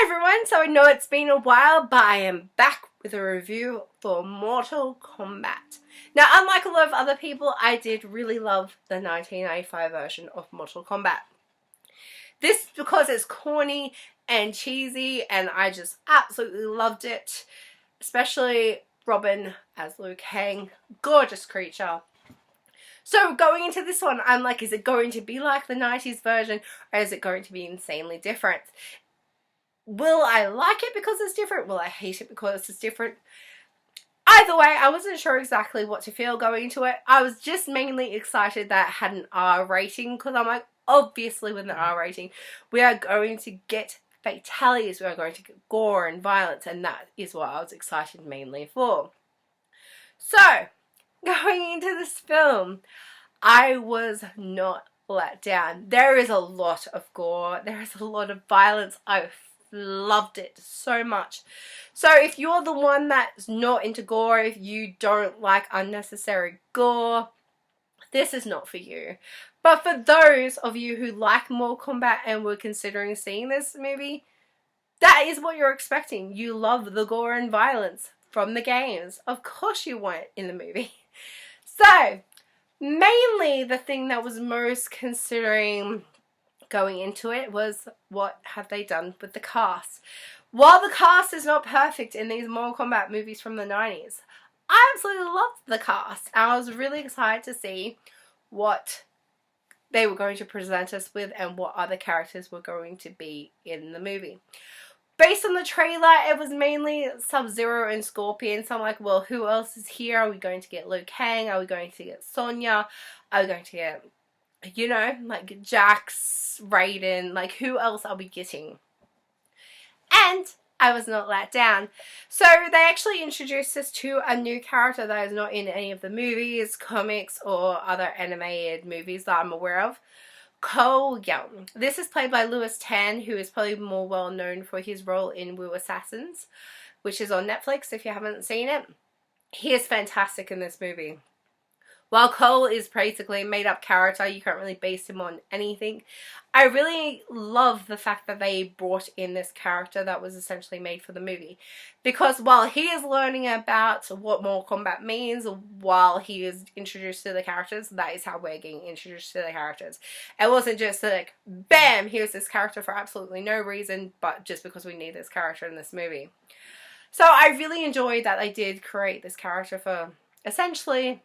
Hi everyone, so I know it's been a while, but I am back with a review for Mortal Kombat. Now, unlike a lot of other people, I did really love the 1995 version of Mortal Kombat. This because it's corny and cheesy, and I just absolutely loved it. Especially Robin as Liu Kang, gorgeous creature. So going into this one, I'm like, is it going to be like the 90s version, or is it going to be insanely different? Will I like it because it's different? Will I hate it because it's different? Either way, I wasn't sure exactly what to feel going into it. I was just mainly excited that it had an R rating, because I'm like, obviously with an R rating, we are going to get fatalities, we are going to get gore and violence, and that is what I was excited mainly for. So, going into this film, I was not let down. There is a lot of gore, there is a lot of violence. I loved it so much. So if you're the one that's not into gore, if you don't like unnecessary gore, this is not for you. But for those of you who like Mortal Kombat and were considering seeing this movie, that is what you're expecting. You love the gore and violence from the games. Of course you want it in the movie. So mainly the thing that was most considering going into it was, what have they done with the cast? While the cast is not perfect in these Mortal Kombat movies from the 90s, I absolutely loved the cast, and I was really excited to see what they were going to present us with and what other characters were going to be in the movie. Based on the trailer, it was mainly Sub-Zero and Scorpion, so I'm like, well, who else is here? Are we going to get Liu Kang? Are we going to get Sonya? Are we going to get, you know, like Jax, Raiden? Like, who else are we getting? And I was not let down. So they actually introduced us to a new character that is not in any of the movies, comics, or other animated movies that I'm aware of. Young. This is played by Louis Tan, who is probably more well known for his role in Wu Assassins, which is on Netflix if you haven't seen it. He is fantastic in this movie. While Cole is basically a made-up character, you can't really base him on anything. I really love the fact that they brought in this character that was essentially made for the movie. Because while he is learning about what Mortal Kombat means, while he is introduced to the characters, that is how we're getting introduced to the characters. It wasn't just like, bam, here's this character for absolutely no reason, but just because we need this character in this movie. So I really enjoyed that they did create this character for essentially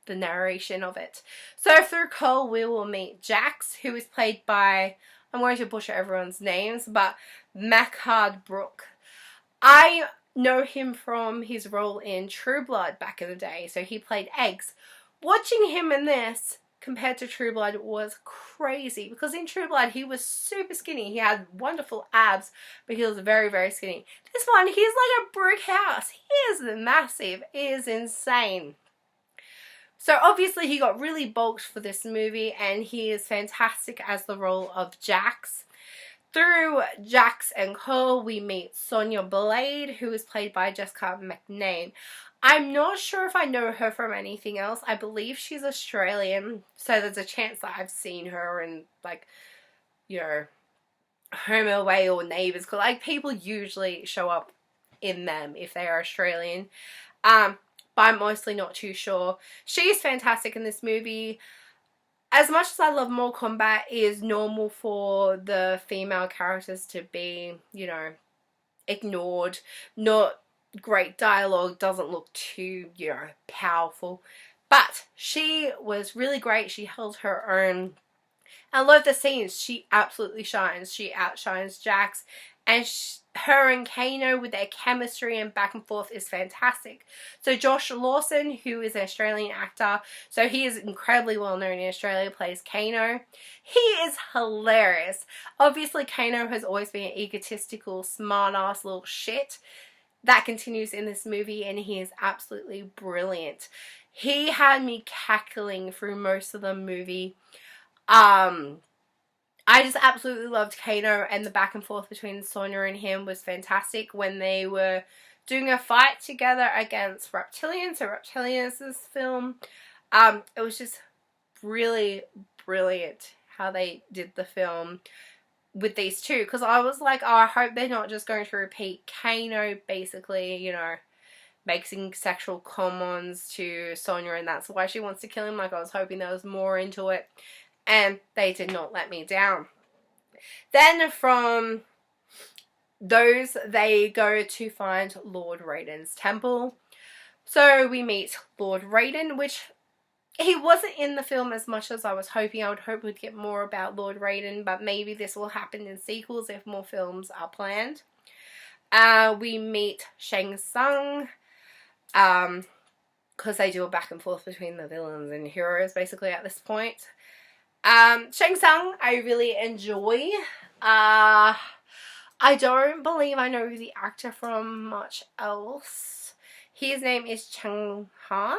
the narration of it. So through Cole, we will meet Jax, who is played by, I'm going to butcher everyone's names, but Mehcad. I know him from his role in True Blood back in the day, so he played Eggs. Watching him in this compared to True Blood was crazy, because in True Blood he was super skinny. He had wonderful abs, but he was very, very skinny. This one, he's like a brick house. He is massive. It is insane. So obviously he got really bulked for this movie, and he is fantastic as the role of Jax. Through Jax and Cole, we meet Sonya Blade, who is played by Jessica McNamee. I'm not sure if I know her from anything else. I believe she's Australian, so there's a chance that I've seen her in, like, you know, Home and Away or Neighbours, because like people usually show up in them if they are Australian. But I'm mostly not too sure. She's fantastic in this movie. As much as I love Mortal Kombat, it is normal for the female characters to be, you know, ignored. Not great dialogue, doesn't look too, you know, powerful. But she was really great. She held her own. I love the scenes. She absolutely shines. She outshines Jax. And her and Kano with their chemistry and back and forth is fantastic. So Josh Lawson, who is an Australian actor, so he is incredibly well known in Australia, plays Kano. He is hilarious. Obviously Kano has always been an egotistical, smart ass little shit. That continues in this movie, and he is absolutely brilliant. He had me cackling through most of the movie. I just absolutely loved Kano, and the back and forth between Sonya and him was fantastic when they were doing a fight together against Reptilians. So Reptilians, this film, it was just really brilliant how they did the film. with these two, because I was like, oh, I hope they're not just going to repeat Kano basically, you know, making sexual comments to Sonya and that's why she wants to kill him. Like, I was hoping there was more into it, and they did not let me down. Then from those, they go to find Lord Raiden's temple. So we meet Lord Raiden, which he wasn't in the film as much as I was hoping. I would hope we'd get more about Lord Raiden, but maybe this will happen in sequels if more films are planned. We meet Shang Tsung, because they do a back and forth between the villains and heroes basically at this point. Shang Tsung I really enjoy. I don't believe I know the actor from much else. His name is Chang Han.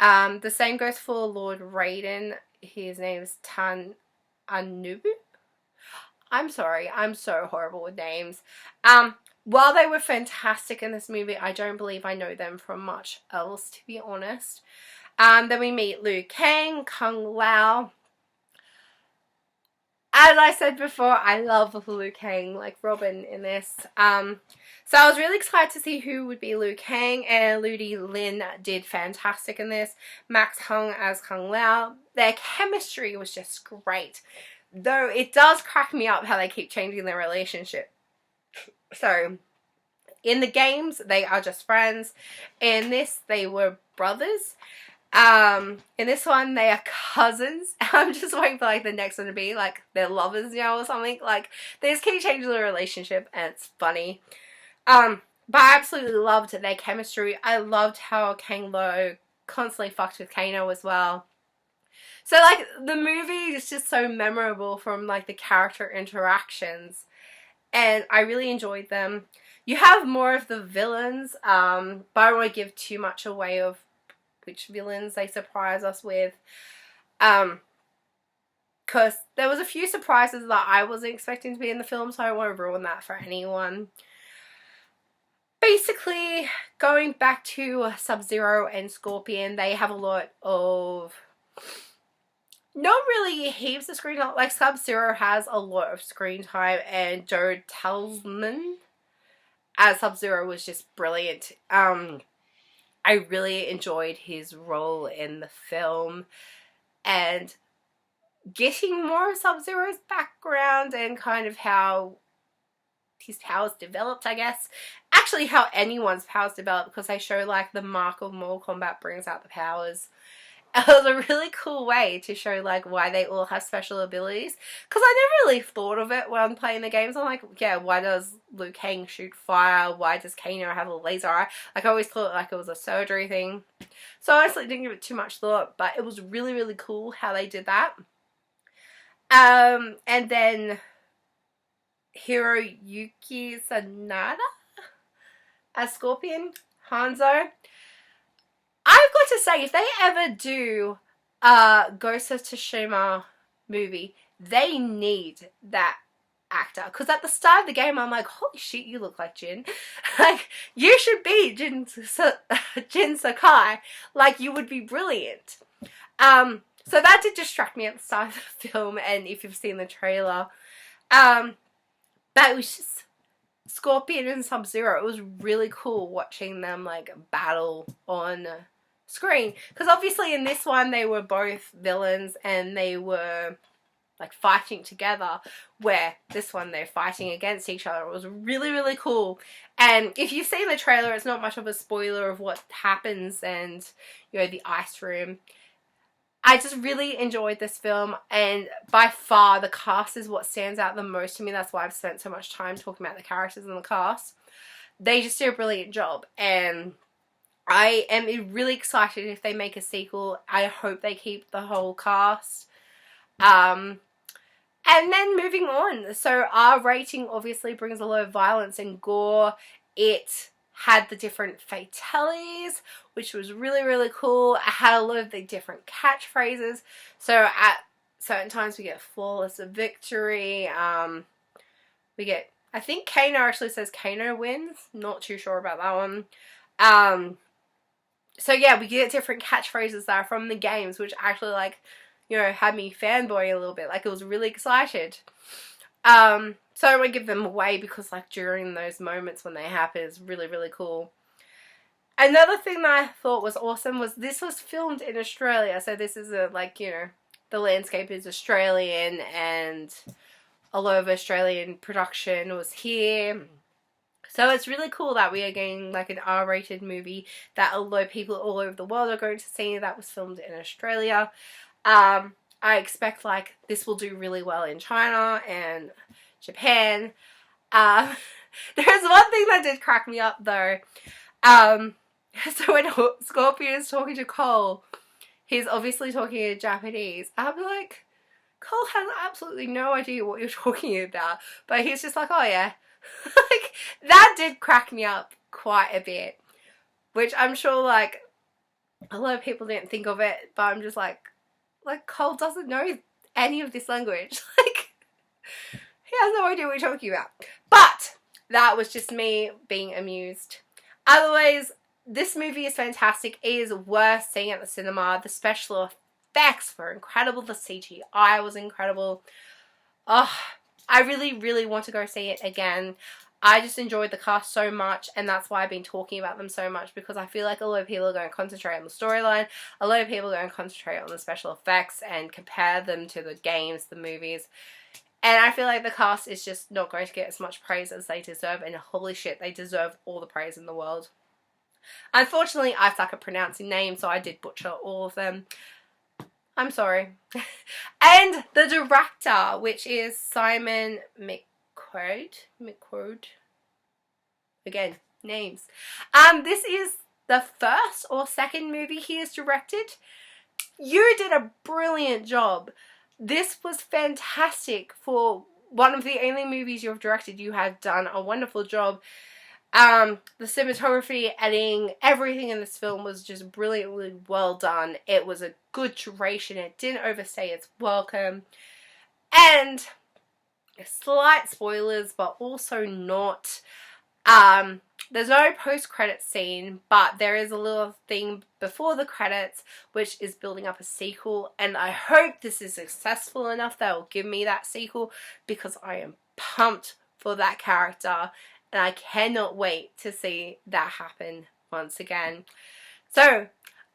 The same goes for Lord Raiden. His name is Tadanobu. I'm sorry, I'm so horrible with names. While they were fantastic in this movie, I don't believe I know them from much else, to be honest. Then we meet Liu Kang, Kung Lao. As I said before, I love Liu Kang, like Robin in this. So I was really excited to see who would be Liu Kang, and Ludi Lin did fantastic in this. Max Hung as Kung Lao. Their chemistry was just great. Though it does crack me up how they keep changing their relationship. So, in the games, they are just friends. In this, they were brothers. In this one, they are cousins. I'm just waiting for like the next one to be like they're lovers now or something. Like, they just keep changing their relationship, and it's funny. But I absolutely loved their chemistry. I loved how Kang Lo constantly fucked with Kano as well. So like the movie is just so memorable from like the character interactions, and I really enjoyed them. You have more of the villains, but I don't want to give too much away of which villains they surprise us with, because there was a few surprises that I wasn't expecting to be in the film, so I don't want to ruin that for anyone. Basically, going back to Sub-Zero and Scorpion, they have a lot of, not really heaps of screen time. Like, Sub-Zero has a lot of screen time, and Joe Taslim as Sub-Zero was just brilliant. I really enjoyed his role in the film, and getting more of Sub-Zero's background and kind of how his powers developed, I guess. Actually, how anyone's powers develop, because they show like the mark of Mortal Kombat brings out the powers. It was a really cool way to show like why they all have special abilities, because I never really thought of it when playing the games. I'm like, yeah, why does Liu Kang shoot fire? Why does Kano have a laser eye? Like, I always thought like it was a surgery thing. So I honestly didn't give it too much thought, but it was really, really cool how they did that. And then Hiroyuki Sanada as Scorpion, Hanzo. I've got to say, if they ever do a Ghost of Tsushima movie, they need that actor. Because at the start of the game, I'm like, holy shit, you look like Jin. Like, you should be Jin Sakai. Like, you would be brilliant. So that did distract me at the start of the film, and if you've seen the trailer. But it was just Scorpion and Sub-Zero. It was really cool watching them like battle on screen, because obviously in this one they were both villains and they were like fighting together, where this one they're fighting against each other. It was really, really cool. And if you've seen the trailer, it's not much of a spoiler of what happens, and you know, the ice room. I just really enjoyed this film, and by far the cast is what stands out the most to me. That's why I've spent so much time talking about the characters and the cast. They just do a brilliant job, and I am really excited if they make a sequel. I hope they keep the whole cast. And then moving on. So our rating obviously brings a lot of violence and gore. It had the different fatalities, which was really, really cool. I had a lot of the different catchphrases. So at certain times we get flawless victory. We get, I think Kano actually says Kano wins. Not too sure about that one. So yeah, we get different catchphrases that are from the games, which actually, like, you know, had me fanboy a little bit. Like, I was really excited. So I don't want to give them away because, like, during those moments when they happen, it's really, really cool. Another thing that I thought was awesome was this was filmed in Australia. So this is a, like, you know, the landscape is Australian and a lot of Australian production was here. So it's really cool that we are getting, like, an R-rated movie that a lot of people all over the world are going to see that was filmed in Australia. I expect, like, this will do really well in China and Japan. There's one thing that did crack me up, though. So when Scorpion is talking to Cole, he's obviously talking in Japanese. I'm like, Cole has absolutely no idea what you're talking about. But he's just like, oh yeah. Like, that did crack me up quite a bit. Which I'm sure, like, a lot of people didn't think of it. But I'm just like Cole doesn't know any of this language. Like, he has no idea what you're talking about. But that was just me being amused. Otherwise, this movie is fantastic. It is worth seeing at the cinema. The special effects were incredible. The CGI was incredible. Oh, I really, really want to go see it again. I just enjoyed the cast so much, and that's why I've been talking about them so much, because I feel like a lot of people are going to concentrate on the storyline, a lot of people are going to concentrate on the special effects and compare them to the games, the movies, and I feel like the cast is just not going to get as much praise as they deserve, and holy shit, they deserve all the praise in the world. Unfortunately, I suck at pronouncing names, so I did butcher all of them. I'm sorry. And the director, which is Simon McQuoid. Again, names. This is the first or second movie he has directed. You did a brilliant job. This was fantastic for one of the only movies you've directed. You have done a wonderful job. The cinematography, editing, everything in this film was just brilliantly well done. It was a good duration. It didn't overstay its welcome. And slight spoilers, but also not. There's no post-credits scene, but there is a little thing before the credits which is building up a sequel, and I hope this is successful enough that will give me that sequel, because I am pumped for that character. And I cannot wait to see that happen once again. So,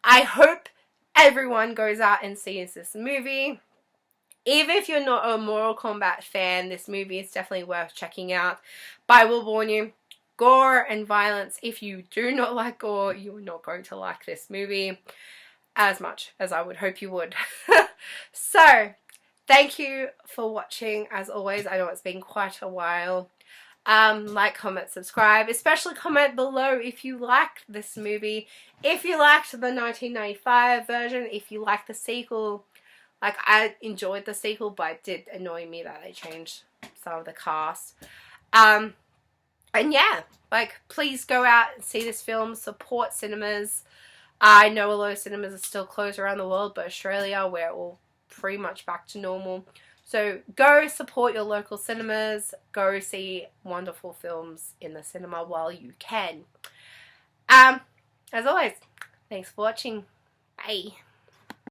I hope everyone goes out and sees this movie. Even if you're not a Mortal Kombat fan, this movie is definitely worth checking out. But I will warn you, gore and violence, if you do not like gore, you're not going to like this movie as much as I would hope you would. So, thank you for watching. As always, I know it's been quite a while. Like, comment, subscribe, especially comment below if you liked this movie, if you liked the 1995 version, if you liked the sequel. Like, I enjoyed the sequel, but it did annoy me that they changed some of the cast. And yeah, like, please go out and see this film, support cinemas. I know a lot of cinemas are still closed around the world, but Australia, we're all pretty much back to normal. So go support your local cinemas, go see wonderful films in the cinema while you can. As always, thanks for watching. Bye.